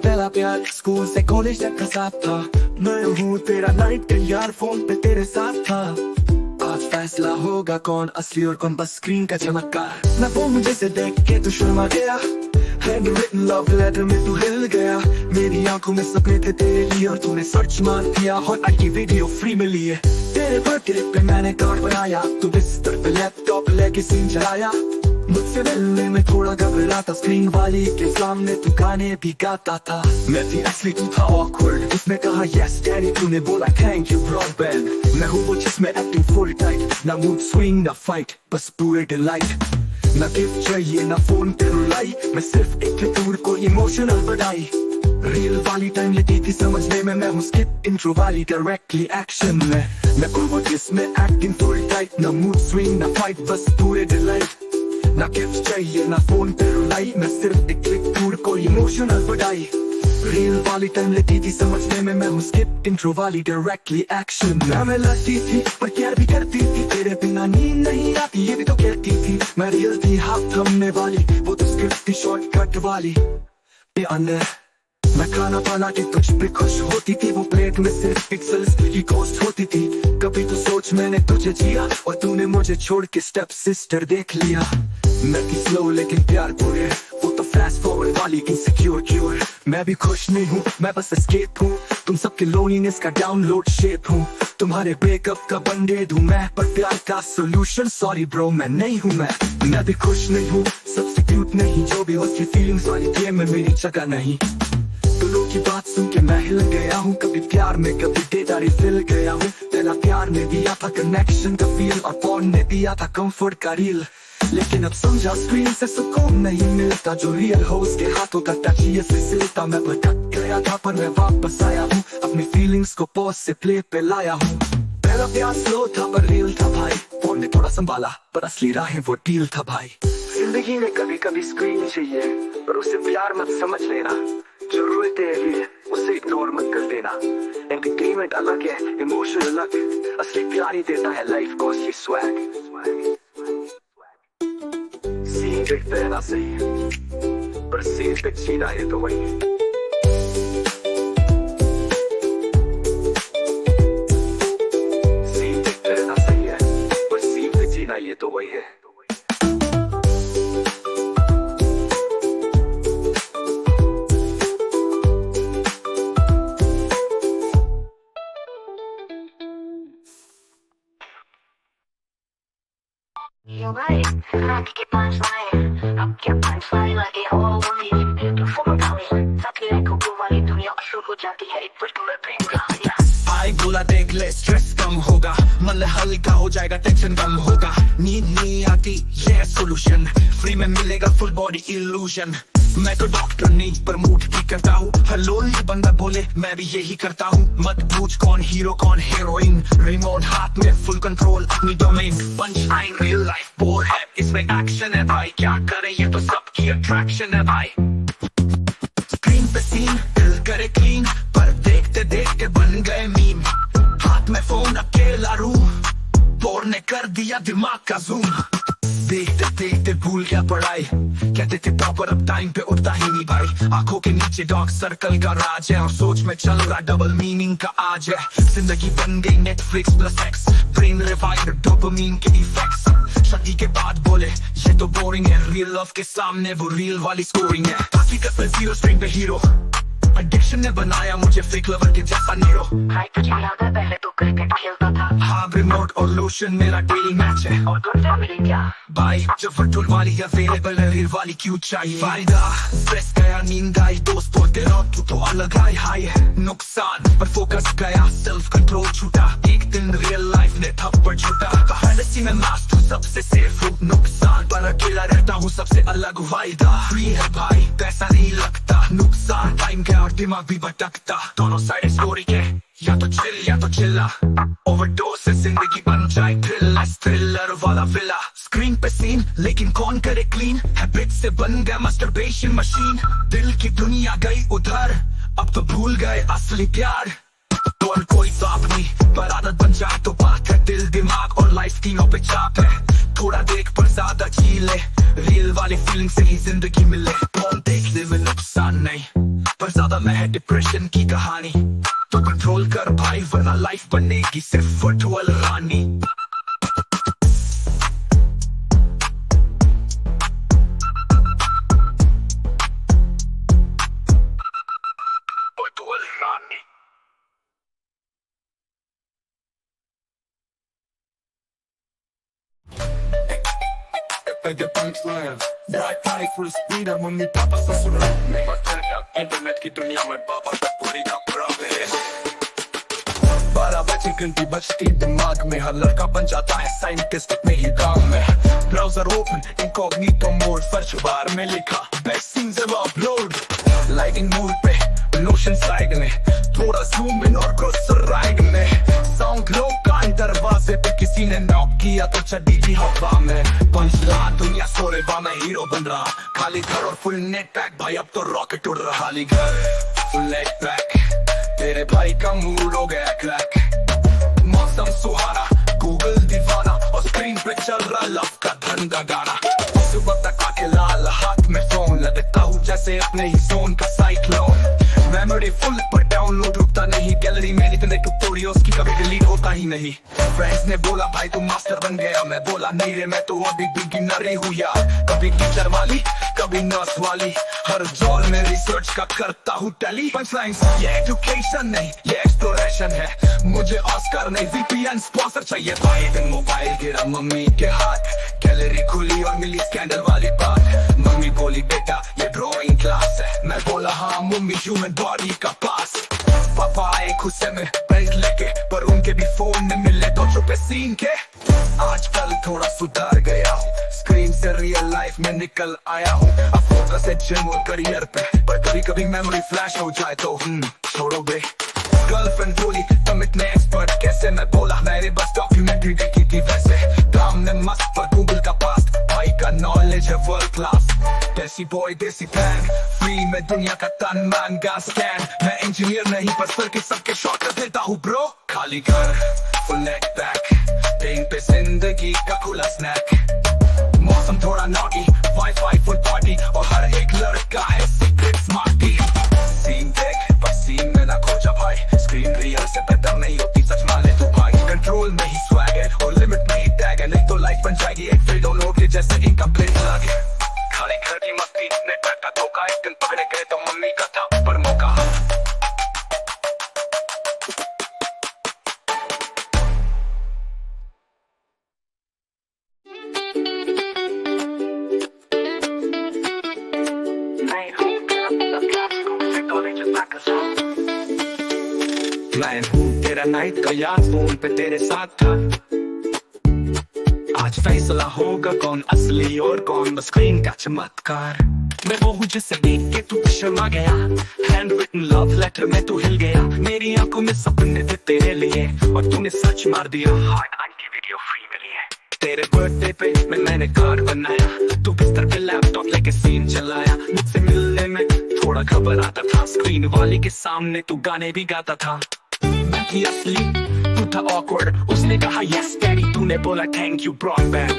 पहला प्यार स्कूल से कॉलेज तक का साथ था। मैं हूँ तेरा नाइट यार, फोन पे तेरे साथ था। आज फैसला होगा कौन असली और कौन बस स्क्रीन का चमत्कार। ना वो मुझे से देख के तू शर्मा गया, हैंड रिटन लव लेटर में तू हिल गया। मेरी आंखों में सपने थे तेरे लिए और तूने सर्च मार दिया हॉट आई की वीडियो फ्री में लिए। तेरे बर्थडे पे मैंने कार्ड बनाया, तू बिस्तर पे लैपटॉप लेके सीन चलाया। मुझसे मिलने में थोड़ा घबराता, स्क्रीन वाली के सामने तू गाने भी गाता था। मैं थी असली तू था awkward, उसने कहा यस डैडी, तूने बोला थैंक यू ब्रॉडबैंड। मैं हूँ वो जिसमें एक्टिंग फुल टाइट, ना मूड स्विंग ना फाइट, बस पूरे डिलाइट। ना गिफ्ट चाहिए ना फोन पे रुलाई, मैं सिर्फ एक दूर को इमोशनल बधाई। रील वाली टाइम लेती थी समझने में, मैं हूँ स्किप इंट्रो वाली डायरेक्टली एक्शन में। मैं हूँ वो जिसमें एक्टिंग फुल टाइट, ना मूड स्विंग ना फाइट, बस पूरे डिलाइट। ना गिफ्ट चाहिए ना फोन पे रुलाई, मैं सिर्फ एक क्लिक दूर को इमोशनल बधाई। रील वाली टाइम लेती थी समझने में, मैं हूँ स्किप इंट्रो वाली डायरेक्टली एक्शन। मैं लगती थी पर प्यार भी करती थी, तेरे बिना नींद नहीं आती ये भी तो कहती थी। मैं रियल थी हाथ थमने वाली, वो तो स्क्रिप्ट थी शॉर्टकट वाली। मैं खाना बना के तुझ पे खुश होती थी, वो प्लेट में सिर्फ पिक्सल्स की कॉस्ट होती थी। कभी तो सोच मैंने तुझे जिया और तूने मुझे छोड़ के स्टेप सिस्टर देख लिया। मैं थी स्लो लेकिन प्यार पूरे, वो तो फास्ट फॉरवर्ड वाली इनसिक्योर क्योर। मैं भी खुश नहीं हूँ, मैं बस एस्केप हूँ, तुम सबके लोनलीनेस का डाउनलोड शेप हूँ। तुम्हारे ब्रेकअप का बंडेड हूँ मैं, पर प्यार का सोल्यूशन सॉरी ब्रो मैं नहीं हूँ। मैं भी खुश नहीं हूँ, सब्स्टिट्यूट नहीं, जो भी उसकी फीलिंग्स वाली गेम में मेरी जगह नहीं। दिलों की बात सुन के मैं हिल गया हूँ, कभी प्यार में कभी डेटारी फिल गया हूँ। पहला प्यार ने दिया था कनेक्शन का फील, और फोन ने दिया था कंफर्ट का रील। लेकिन अब समझा स्क्रीन से सुकून नहीं मिलता, जो रियल हो उसके हाथों का टच ये सिलसिला। मैं भटक गया था पर मैं वापस आया हूँ, अपनी फीलिंग्स को पॉज से प्ले पे लाया हूँ। पहला प्यार स्लो था पर रियल था भाई, फोन ने थोड़ा संभाला पर असली राहें वो डील था भाई। जिंदगी में कभी कभी स्क्रीन चाहिए, पर उसे प्यार मत समझ लेना। जरूरत है उसे इग्नोर मत कर देना। एंटरटेनमेंट अलग है, इमोशन अलग, असली प्यार ही देता है लाइफ को असली स्वैग। सीन देखते रहना सही है, पर सीन पे जीना है तो वही है। सीन देखते रहना सही है, पर सीन पे जीना ये तो वही है। You're right, I can get punchline. I get punchline like a whole week. Beautiful coming, ताकि को पूरी दुनिया शुरू हो जाती है एक पल में पिंगा। आई बोला देख ले स्ट्रेस कम होगा, मन हल्का हो जाएगा, टेंशन कम होगा। नींद नहीं आती ये सोल्यूशन, फ्री में मिलेगा फुल बॉडी इल्यूजन। मैं तो डॉक्टर नहीं पर मूड ठीक करता हूँ, हर लोनली बंदा बोले मैं भी यही करता हूँ। मत पूछ कौन हीरो कौन हीरोइन, रिमोट हाथ में फुल कंट्रोल अपनी domain. Punch line real life bore है, इसमें एक्शन है भाई, क्या करें ये तो सबकी अट्रैक्शन है भाई। स्क्रीन पे सीन दिल करे क्लीन, पर देखते देखते बन गए मीम। हाथ में फोन अकेला रूम, बोर ने कर दिया दिमाग का जूम। देखते देखते भूल गया पढ़ाई, कहते थे प्रॉपर अब टाइम पे उठता ही नहीं भाई। आंखों के नीचे डार्क सर्कल का राज है, और सोच में चल रहा डबल मीनिंग का आज है। जिंदगी बन गई Netflix plus x, brain rewind dopamine के इफेक्ट्स। शादी के बाद बोले ये तो बोरिंग है, रियल लव के सामने वो रियल वाली स्कोरिंग है। बाकी का जीरो स्ट्रिंग पे हीरो, एडिक्शन ने बनाया मुझे फेक लवर के जैसा नीरो। हाय तुझे याद है पहले तो क्रिकेट खेलता था, हाँ रिमोट और लोशन मेरा डेली मैच है। और तुम फैमिली क्या भाई जो फटूल वाली अवेलेबल है, रील वाली क्यों चाहिए। फायदा स्ट्रेस गया, नींद आई, दोस्त बोलते रहो तू तो अलग हाई हाई है। नुकसान पर फोकस गया, सेल्फ कंट्रोल छूटा, एक दिन रियल लाइफ ने थप्पड़ छूटा। फैंटेसी में मास्ट हूँ सबसे सेफ हूँ, नुकसान पर अकेला रहता हूँ सबसे अलग। वायदा फ्री है भाई पैसा नहीं लगता, नुकसान टाइम गया और दिमाग भी भटकता। दोनों साइड स्टोरी के, या तो चिल या तो चिल्ला। ओवरडोज से जिंदगी बन जाए थ्रिलर वाला विला। स्क्रीन पे सीन लेकिन कौन करे क्लीन, हैबिट से बन गया मास्टरबेशन मशीन। दिल की दुनिया गई उधर, अब तो भूल गए असली प्यार। और कोई साफ नहीं पर आदत बन जाए तो बात है, दिल दिमाग और लाइफ तीनों पे चाप है। थोड़ा देख पर ज्यादा जी ले, रियल वाली फीलिंग से ही जिंदगी मिले। फोन देखने में नुकसान नहीं, पर ज्यादा मैं है डिप्रेशन की कहानी। तो कंट्रोल कर भाई वरना लाइफ बनेगी सिर्फ football Rani. Football Rani. The punchline, bright light full speed, mummy papa ससुराल में इंटरनेट की दुनिया में पापा तक पूरी खबर है। 12 बजे घंटी बजती दिमाग में, हर लड़का बन जाता है साइंटिस्ट अपने ही काम में। Browser open incognito mode, search bar में लिखा best scenes ever upload. Lighting mode पे लोशन साइड में, थोड़ा जूम इन और कुछ राइड में। साउंड लो कान दरवाजे पे किसी ने नॉक किया तो चढ़ी थी हवा में। पंचलाइन दुनिया सोरे बा मैं हीरो बन रहा, खाली घर और फुल नेट पैक भाई अब तो रॉकेट उड़ रहा। खाली घर फुल नेट पैक, तेरे भाई का मूड हो गया क्रैक। मौसम सुहाना, गूगल दीवाना और स्क्रीन पे चल रहा लव का धंधा गाना। सुबह तक आके लाल हाथ में फोन, लगता हूँ जैसे अपने ही जोन का साइक्लोन। मेमोरी फुल पर डाउनलोड रुकता नहीं, गैलरी में इतने ट्यूटोरियल्स की कभी डिलीट होता ही नहीं। फ्रेंड्स ने बोला भाई तू मास्टर बन गया, मैं बोला नहीं रे मैं तो अभी बिगिनर ही हूँ यार। कभी टीचर वाली कभी नर्स वाली, हर जोन में रिसर्च का करता हूँ टैली। पंचलाइंस ये एजुकेशन नहीं ये एक्सप्लोरेशन है, मुझे ऑस्कर नहीं VPN स्पॉन्सर चाहिए भाई। दिन मोबाइल गिरा मम्मी के हाथ, गैलरी खुली और मिली स्कैंडल वाली बात। मम्मी बोली बेटा ये ड्राइंग क्लास है, मैं बोला हाँ मम्मी ह्यूमन बॉडी का पास। पापा आए गुस्से में पेंट लेके, पर उनके भी फोन में मिले तो चुपे सीन के। आजकल थोड़ा सुधार गया हूँ, स्क्रीन से रियल लाइफ में निकल आया हूँ। अब फोकस है जिम और करियर पे, पर कभी कभी मेमोरी फ्लैश हो जाए तो छोड़ो बे। गर्लफ्रेंड बोली तुम इतने एक्सपर्ट कैसे, मैं बोला मैंने बस डॉक्यूमेंट्री देखी थी वैसे। काम ने मस्त पर गूगल का पास्ट, भाई का नॉलेज है वर्ल्ड क्लास। देसी बॉय देसी फैन, फ्री में दुनिया का तन मन का स्कैन। मैं इंजीनियर नहीं पर सर के सबके शॉट कर देता हूँ ब्रो। खाली घर फुल नेट पैक, पेन पे जिंदगी का खुला स्नैक। मौसम थोड़ा नॉटी, वाईफाई फुल पार्टी और हर एक लड़का है सीक्रेट स्मार्टी। सीन देख पर सीन में ना खोजा भाई, स्क्रीन रियल से बेहतर नहीं होती सच मान ले तू भाई। कंट्रोल में ही स्वैग है और लिमिट में ही टैग है, नहीं तो लाइफ बन जाएगी एक फेड और लोड के जैसे इनकम्प्लीट लगे। खाली घर की मस्ती नेटवर्क का धोखा, एक दिन पकड़े गए तो मम्मी का था पर मौका। मैं हूँ तेरा नाइट का यार, फोन पे तेरे साथ था। आज फैसला होगा कौन असली और कौन बस स्क्रीन का चमत्कार। मैं वो हूँ जिसे देख के तू शर्मा गया, हैंड रिटन लव लेटर में तू हिल गया। मेरी आंखों में सपने थे तेरे लिए और तूने सच मार दिया। की वीडियो फ्री मिली है तेरे बर्थडे पे, मैंने कार्ड बनाया, तू बिस्तर पे लैपटॉप लेके सीन चलाया। मुझसे मिलने में थोड़ा घबराता था, स्क्रीन वाली के सामने तू गाने भी गाता था। मैं थी असली तू था ऑकवर्ड, उसने कहा यस डैडी, तूने बोला थैंक यू ब्रॉडबैंड।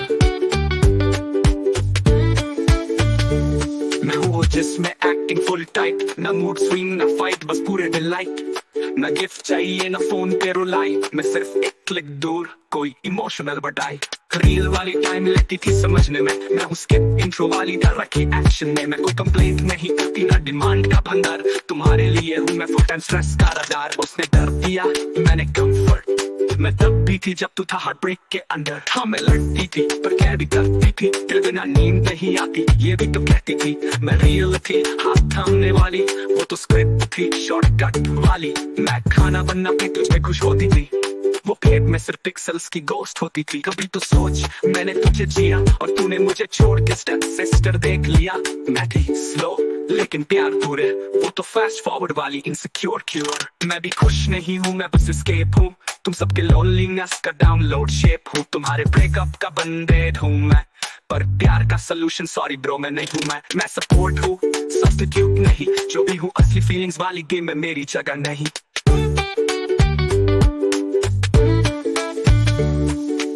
मैं हूँ जिसमें एक्टिंग फुल टाइट, ना मूड स्विंग ना फाइट बस पूरे डिलाइट। ना गिफ्ट चाहिए ना फोन पे रुलाई, मैं सिर्फ एक क्लिक दूर कोई इमोशनल बटाई। रील वाली टाइम लेती थी समझने में, मैं उसके इंट्रो वाली डर रखी एक्शन में। मैं कोई कंप्लेंट नहीं करती ना डिमांड का भंडार, तुम्हारे लिए हूँ मैं फुल टाइम स्ट्रेस का रडार। उसने डर दिया मैंने कंफर्ट, मैं तब भी थी जब तू था हार्ट ब्रेक के अंदर। हाँ मैं लड़ती थी पर क्या भी करती थी, दिल बिना नींद नहीं आती ये भी तो कहती थी। मैं रियल थी हाथ थामने वाली, वो तो स्क्रिप्ट थी शॉर्टकट वाली। मैं खाना बनना पे तुझमें खुश होती थी, वो पेट में सिर्फ पिक्सल्स की गोस्ट होती थी। कभी तो सोच मैंने तुझे जिया और तूने मुझे छोड़ के स्टेप सिस्टर देख लिया। मैं थी स्लो लेकिन प्यार पूरे, वो तो फास्ट फॉरवर्ड वाली इनसिक्योर क्योर। मैं भी खुश नहीं हूँ मैं बस एस्केप हूँ, तुम सबके लोनलीनेस का डाउनलोड शेप हूँ। तुम्हारे ब्रेकअप का बंडेड हूँ मैं, पर प्यार का सोल्यूशन सॉरी ब्रो मैं नहीं हूँ। मैं सपोर्ट हूँ सब्स्टिट्यूट नहीं, जो भी हूँ असली फीलिंग्स वाली गेम में मेरी जगह नहीं।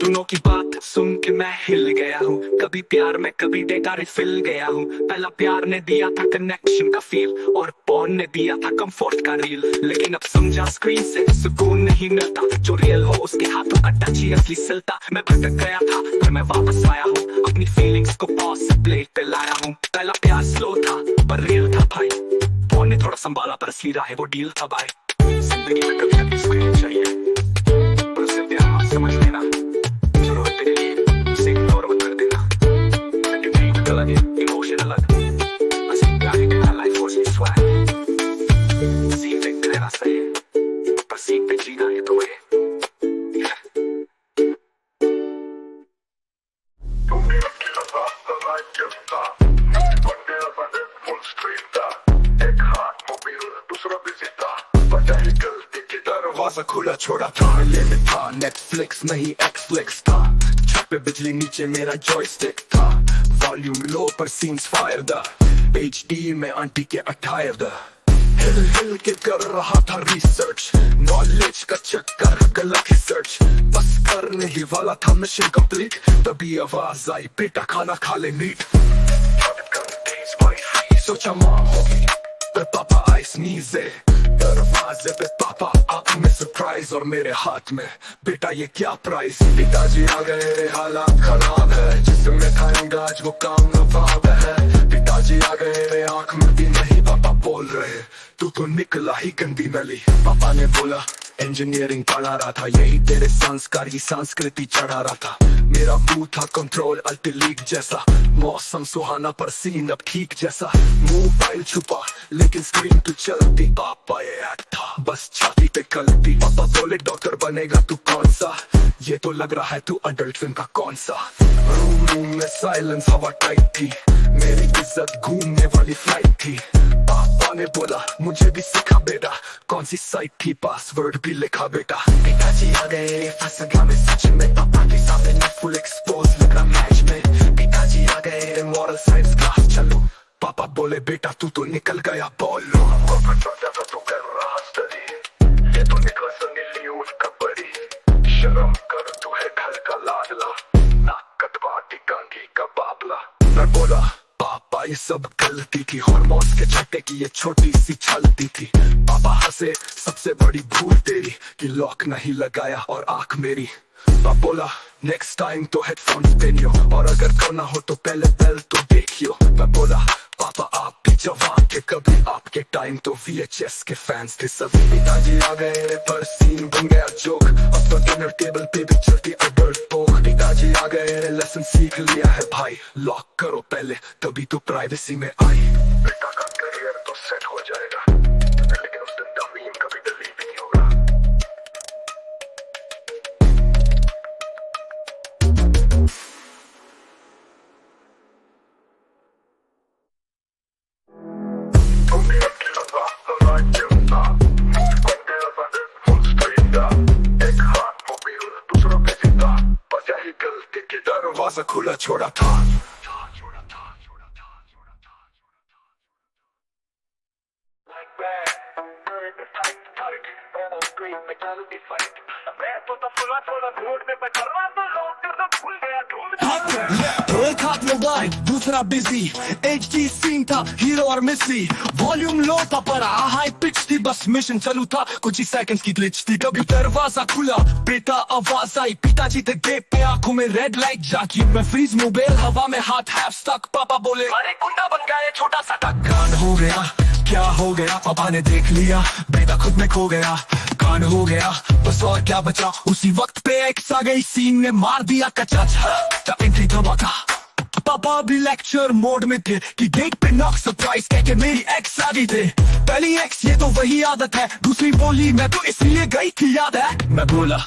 दोनों की बात सुन के मैं हिल गया हूँ, कभी प्यार में कभी डेटा रिफिल गया हूँ। पहला प्यार ने दिया था कनेक्शन का फील, और पॉन ने दिया था कंफर्ट का रील। लेकिन अब समझा स्क्रीन से सुकून नहीं मिलता, जो रियल हो उसके हाथों का टच ही असली सिलता। मैं भटक गया था फिर मैं वापस आया हूँ, अपनी फीलिंग्स को पॉज से प्लेट पे लाया हूँ। पहला प्यार स्लो था पर रियल था भाई, पॉन ने थोड़ा संभाला पर असली रहा है वो डील था भाई। जिंदगी में कभी कभी स्क्रीन चाहिए, पर उसे ध्यान समझ लेना, जरूरत तेरे लिए उसे इग्नोर मत कर देना। एंटरटेनमेंट अलग है, इमोशन अलग, बस एक प्यार के ना लाइफ फोर्स की स्वैग। सीन पे कहना सही है, पर सीन पे जीना है तो है। दरवाजा खुला छोड़ा था, लिमिट था नेटफ्लिक्स नहीं एक्सफ्लिक्स था। छत पे बिजली नीचे मेरा जॉयस्टिक था, वॉल्यूम लो पर सीन्स फायर द HD में आंटी के अटायर द हिल हिल के कर रहा था रिसर्च, नॉलेज का चक्कर गलत ही सर्च। बस करने ही वाला था मिशन कंप्लीट, तभी आवाज आई बेटा खाना खा ले नीट। सोचा माँ होगी पर पापा आए स्नीजे, दरवाजे पे पापा आंख में सरप्राइज और मेरे हाथ में बेटा ये क्या प्राइस। पिताजी आ गए हालात खराब है, जिसमें खाएंगा आज वो काम नवाब है। पिताजी आ गए आंख में भी नहीं पापा बोल रहे, तू तो निकला ही गंदी नली। पापा ने बोला इंजीनियरिंग पढ़ा रहा था, यही तेरे संस्कार की संस्कृति चढ़ा रहा था। मेरा मुंह था कंट्रोल अल्ट लीग जैसा, मौसम सुहाना पर सीन अब ठीक जैसा। मोबाइल छुपा लेकिन स्क्रीन तो चलती, पापा ये था बस छाती पे कलती। पापा बोले डॉक्टर बनेगा तू कौन सा, ये तो लग रहा है तू अडल्ट फिल्म का कौन सा। रूम में साइलेंस हवा टाइट थी, मेरी इज्जत घूमने वाली फ्लाइट थी। पापा ने बोला मुझे भी सिखा बेटा, कौन सी साइट थी पासवर्ड भी लिखा बेटा। पिताजी आ गए फंस गया मैं सच में, पापा के सामने फुल एक्सपोज लगा मैच में। पिताजी आ गए मॉरल साइंस क्लास चलो, पापा बोले बेटा तू तो निकल गया बोलो। तू कर रहा स्टडी, ये तो निकला संगी न्यूज का बड़ी। शर्म कर तू है घर का लाडला, ना कटवा टिकांगी का बाबला। मैं बोला पापा ये सब गलती थी, हॉर्मोन्स के छट्टे की ये छोटी सी छलती थी। पापा हंसे सबसे बड़ी भूल तेरी कि लॉक नहीं लगाया और आंख मेरी। पापा बोला नेक्स्ट टाइम तो हेडफोन्स पहनियो, और अगर करना हो तो पहले बेल तो देखियो। मैं बोला पापा आप भी जवान थे कभी, आपके टाइम तो VHS के फैंस थे सभी। पिताजी आ गए पर सीन बन गया जोक, अब तो डिनर टेबल पे भी चलती अडल्ट पोक। पिताजी आ गए लेसन सीख लिया है भाई, लॉक करो पहले तभी तो प्राइवेसी में आई। बेटा का करियर तो सेट हो जाएगा, लेकिन उस दिन नवीन कभी डिलीट नहीं होगा। दरवाजा खुला छोड़ा था। एक हाथ मोबाइल दूसरा बिजी, HD सीन था हीरो और मिसी। वॉल्यूम लो था पर हाई पिच थी, बस मिशन चालू था कुछ ही सेकंड्स की ग्लिच थी। कभी दरवाजा खुला बेटा आवाज आई, पिताजी थे गेट पे आंखों में रेड लाइट जागी। मैं फ्रीज मोबाइल हवा में हाथ हैव स्टक, पापा बोले अरे गुंडा बन गया छोटा सा कान हो गया। क्या हो गया पापा ने देख लिया, बेटा खुद में खो गया। कान हो गया बस और क्या बचा, उसी वक्त पे एक्स आ गई सीन ने मार दिया कचा। एंट्री धमाका, पापा भी लेक्चर मोड में थे कि गेट पे नॉक सरप्राइज कह के मेरी एक्स आ गई थे। पहली एक्स ये तो वही आदत है, दूसरी बोली मैं तो इसलिए गई थी याद है। मैं बोला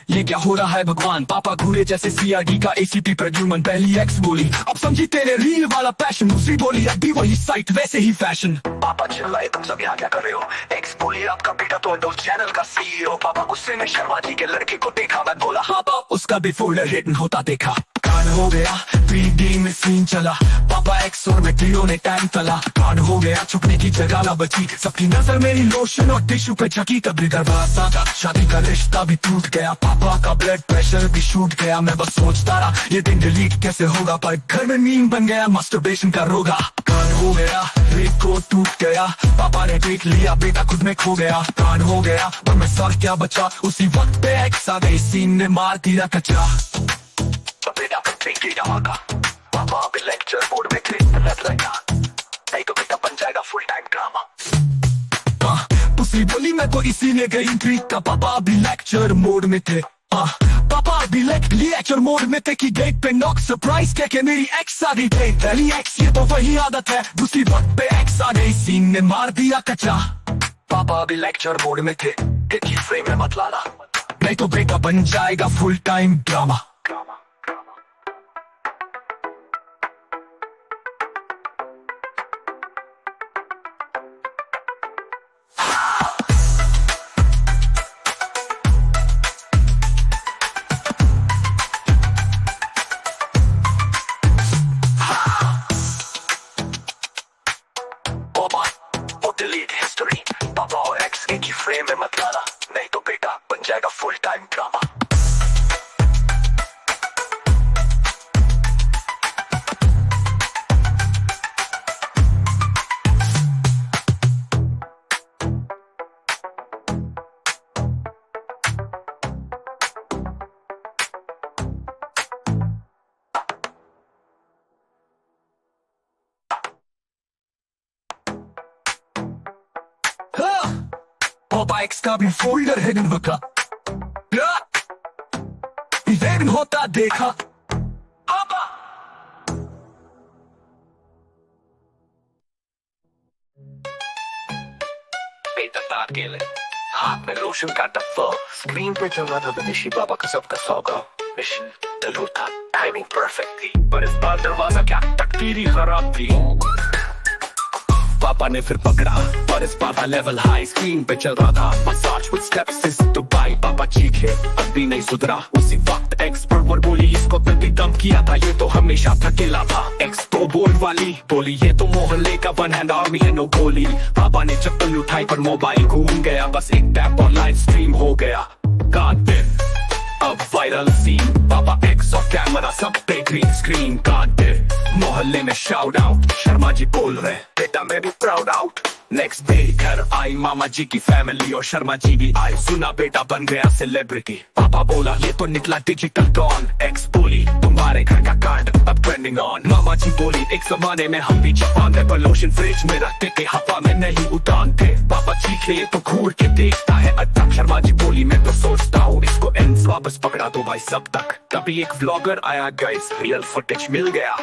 ये क्या हो रहा है भगवान, पापा घूरे जैसे CRD का ACP प्रद्युमन। पहली एक्स बोली अब समझी तेरे रील वाला पैशन, दूसरी बोली अब भी वही साइट वैसे ही फैशन। पापा चिल्लाए तुम सब यहाँ क्या कर रहे हो, एक्स बोली आपका बेटा तो अडल्ट चैनल का CEO। पापा गुस्से में शर्मा जी के लड़के को देखा, मैं बोला पापा उसका भी फोल्डर हिडन होता देखा। कान हो गया 3D में सीन चला, पापा पापा एक्स और मैं ट्रियो ने टाइम तला, कांड हो गया छुपने की जगह ना बची, सबकी नजर मेरी लोशन और टिश्यू पे झकी, तभी दरवाजा था शादी का रिश्ता भी टूट गया, पापा का ब्लड प्रेशर भी शूट गया। मैं बस सोचता रहा ये दिन डिलीट कैसे होगा, पर घर में मीम बन गया मास्टरबेशन का रोगा। कांड हो गया, रेट को टूट गया, पापा ने देख लिया बेटा खुद में खो गया, कांड हो गया और मैं सर क्या बचा, उसी वक्त पे एक्स आ गई, सीन ने मार दिया कचरा। बेटा पापा अभी लेक्चर बोर्ड में थे, नहीं तो बेटा बन जाएगा फुल टाइम ड्रामा। उसी बोली मैं तो इसीलिए गई ट्रीट का, पापा अभी लेक्चर मोड में थे, पापा अभी लेक्चर मोड में थे कि गेट पे नॉक सरप्राइज क्या मेरी एक्स आ गई थे। पहली एक्स ये तो वही आदत है, दूसरी वक्त पे एक्स आ गई, सीन ने मार दिया कचरा। पापा अभी लेक्चर मोड में थे, की फ्रेम में मत लाना, नहीं तो बेटा बन जाएगा full time drama. Delete history, पापा और एक्स एक ही फ्रेम में मत लाना, नहीं तो बेटा बन जाएगा फुल टाइम ड्रामा। पापा एक्स का भी फोल्डर हिडन होता, हिडन होता देखा पापा। बेटा तार के ले हाथ में लोशन का डब्बा, स्क्रीन पे चल रहा था विदेशी बाबा का सबका सौगा, मिशन डलू था, टाइमिंग परफेक्ट थी, पर इस बार दरवाजा क्या तकदीरी खराब थी। पापा ने फिर पकड़ा पर इस बार लेवल हाई, स्क्रीन पे चल रहा था massage with steps is Dubai, पापा चीखे अब भी नहीं सुधरा, उसी वक्त एक्स पर बोली इसको तभी दम किया था, ये तो हमेशा थकेला था। एक्स तो बोल वाली बोली ये तो मोहल्ले का वन हैंड आर्मी है, नो गोली। पापा ने चप्पल उठाई पर मोबाइल घूम गया, बस एक टैप ऑनलाइन स्ट्रीम हो गया, कान पे अब वायरल सीन, पापा एक्स और कैमरा सब पे ग्रीन स्क्रीन, कान पे मोहल्ले में शाउट आउट, शर्मा जी बोल रहे बेटा मैं भी प्राउड आउट। नेक्स्ट डे घर आई मामा जी की फैमिली और शर्मा जी भी आई, सुना बेटा बन गया सेलिब्रिटी, पापा बोला ये तो निकला डिजिटल डॉन, एक्स बोली तुम्हारे घर का कार्ड अब ट्रेंडिंग ऑन, मामा जी बोली एक जमाने में हम भी जापान में पर लोशन फ्रिज में रखते थे, हवा में नहीं उतारते, पापा चीखे तो घूर के देखता है अच्छा, शर्मा जी बोली मैं तो सोचता हूँ इसको एंड्स वापस पकड़ा दो भाई सब तक। तभी एक व्लॉगर आया गाइस, रियल फुटेज मिल गया,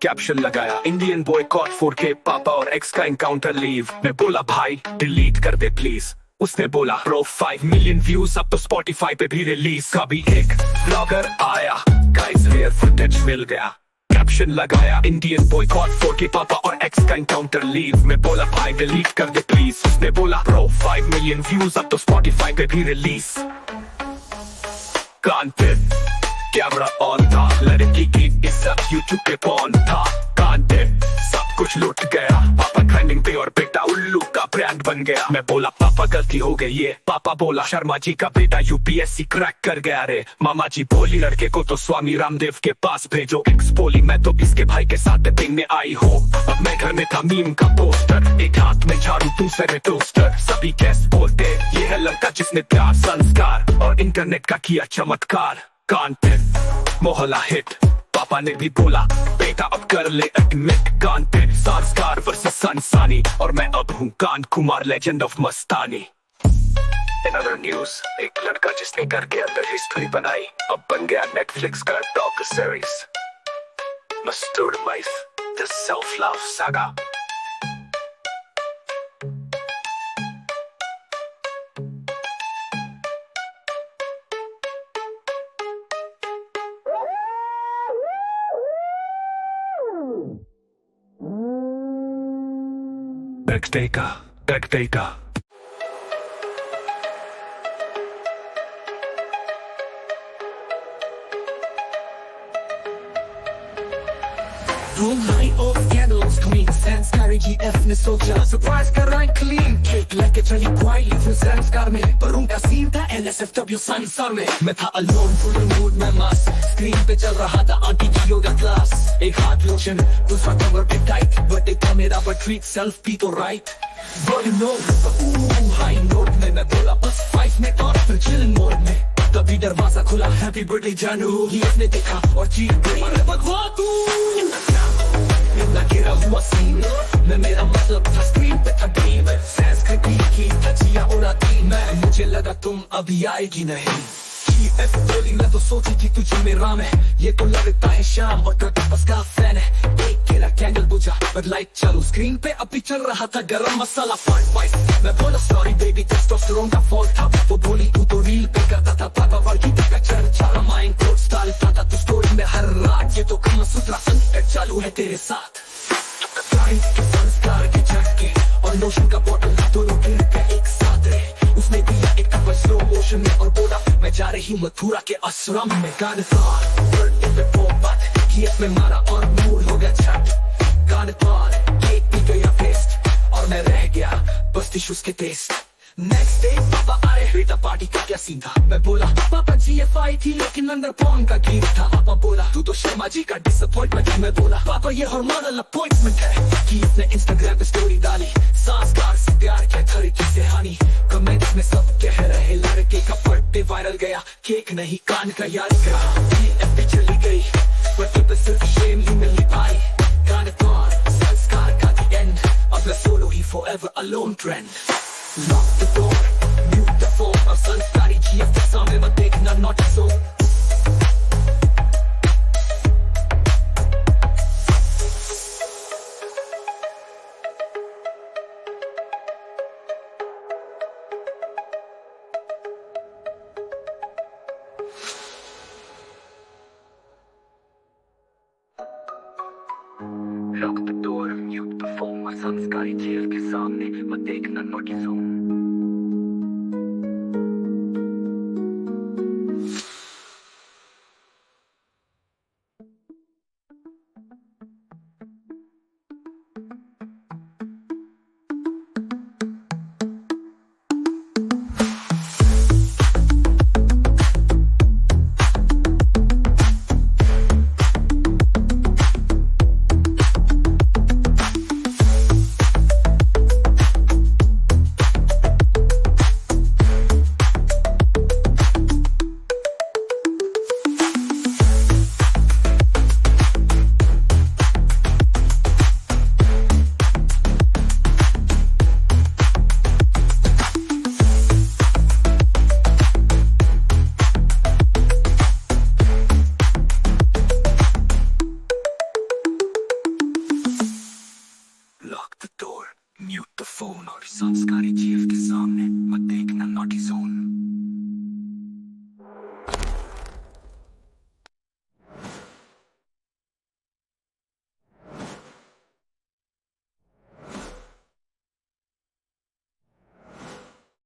कैप्शन लगाया इंडियन बॉयकॉट 4K, पापा और एक्स का एनकाउंटर लीव, मैं बोला भाई डिलीट कर दे प्लीज, उसने बोला प्रो 5 मिलियन व्यूज अब तो स्पॉटिफाई पे भी रिलीज। कभी एक ब्लॉगर आया गाइस, रियल फुटेज मिल गया, कैप्शन लगाया इंडियन बॉयकॉट 4K, पापा और एक्स का एनकाउंटर लीव, मैं बोला भाई डिलीट कर दे प्लीज, उसने बोला प्रो 5 मिलियन व्यूज अब तो स्पॉटिफाई पे भी रिलीज। कान पे कैमरा ऑन था, लड़की की इज्जत यूट्यूब पे पॉन था, कान पे सब कुछ लुट गया, पापा ट्रेंडिंग पे और बेटा उल्लू का ब्रांड बन गया, मैं बोला पापा गलती हो गई है, पापा बोला शर्मा जी का बेटा यूपीएससी क्रैक कर गया रे, मामा जी बोली लड़के को तो स्वामी रामदेव के पास भेजो, एक्स बोली मैं तो इसके भाई के साथ में आई हो, अब मैं घर में था मीम का पोस्टर, एक हाथ में झाड़ू दूसरे में टोस्टर, सभी कैसे बोलते ये है लड़का जिसने प्यार संस्कार और इंटरनेट का किया चमत्कार। कान पे मोहल्ला हिट, पापा ने भी बोला बेटा अब कर ले एडमिट, कान पे संस्कार वर्सेस सनसानी और मैं अब हूँ Kaan Kumar legend of Mastani. In other news, एक लड़का जिसने घर के अंदर हिस्ट्री बनाई अब बन गया नेटफ्लिक्स का docu series mustard life the self love saga. Back data. Room high of candles clean संस्कारी GF ने सोचा सरप्राइज कराएं क्लीन केक लेके चली quietly फिर संस्कार में पर उनका सीन था LSFW संसार में मैं था alone full mood में मस्त स्क्रीन पे चल रहा था आंटी की योगा क्लास एक हाथ लोशन दूसरा कमर पे टाइट बर्थडे था मेरा but treat self भी तो right volume low high note में मैं बोला बस 5 मिनट और फिर चिल मोड में तभी दरवाजा खुला हैप्पी बर्थडे जानू ये उसने देखा और चीख गई अरे भगवा तू इतना गिरा हुआ सीन मैं मेरा मतलब था स्क्रीन पे था ड्रीम संस्कृति की धज्जियां उड़ाती मैं मुझे लगा तुम अभी आएगी नहीं बोली मैं तो सोची थी तुझे मेरा में ये तो लगता है शाम और बस का फैन है एक गिरा कैंडल बुझा पर लाइट चालू स्क्रीन पे अभी चल रहा था गरम मसाला 5 मैं बोला सॉरी बेबी टेस्टोस्टेरोन का फॉल्ट था वो बोली तू तो रील पे करता था पापा वर्की का चर्चा रामायण कोट्स डालता था तू स्टोरी में हर रात ये तो कम सूत्रा संकट चालू है तेरे साथ संस्कार के झटके और लोशन का बोतल दोनों गिर के एक साथ रहे उसने दिया एक कप स्लो मोशन में और बोला मैं जा रही हूँ मथुरा के आश्रम में गाने था बर्थडे पे बात किए में मारा और मूड हो गया छट गाने पर केक भी गया फेस्ट और मैं रह गया बस टिश्यूज के टेस्ट नेक्स्ट डे पापा आए बेटा पार्टी का क्या सीन था मैं बोला पापा GF आई थी लेकिन अंदर पॉन का गीत था पापा बोला तू तो शर्मा जी का डिसअपॉइंटमेंट है मैं बोला पापा ये हार्मोनल अपॉइंटमेंट है कि इसने इंस्टाग्राम पे स्टोरी डाली संस्कार से प्यार क्या तरीके से हानि कमेंट्स में सब कह रहे लड़के का बर्थडे वायरल गया केक नहीं कान का याद गया GF पे चली गई बर्थडे पे सिर्फ शेमली मिल पाई गाने पर संस्कार का the end अब मैं solo he forever alone trend Lock the door, mute the phone और संस्कारी GF के सामने मत देखना not so Lock the door, mute the phone और संस्कारी GF के सामने मत देखना not so Lock the door, mute the phone और संस्कारी GF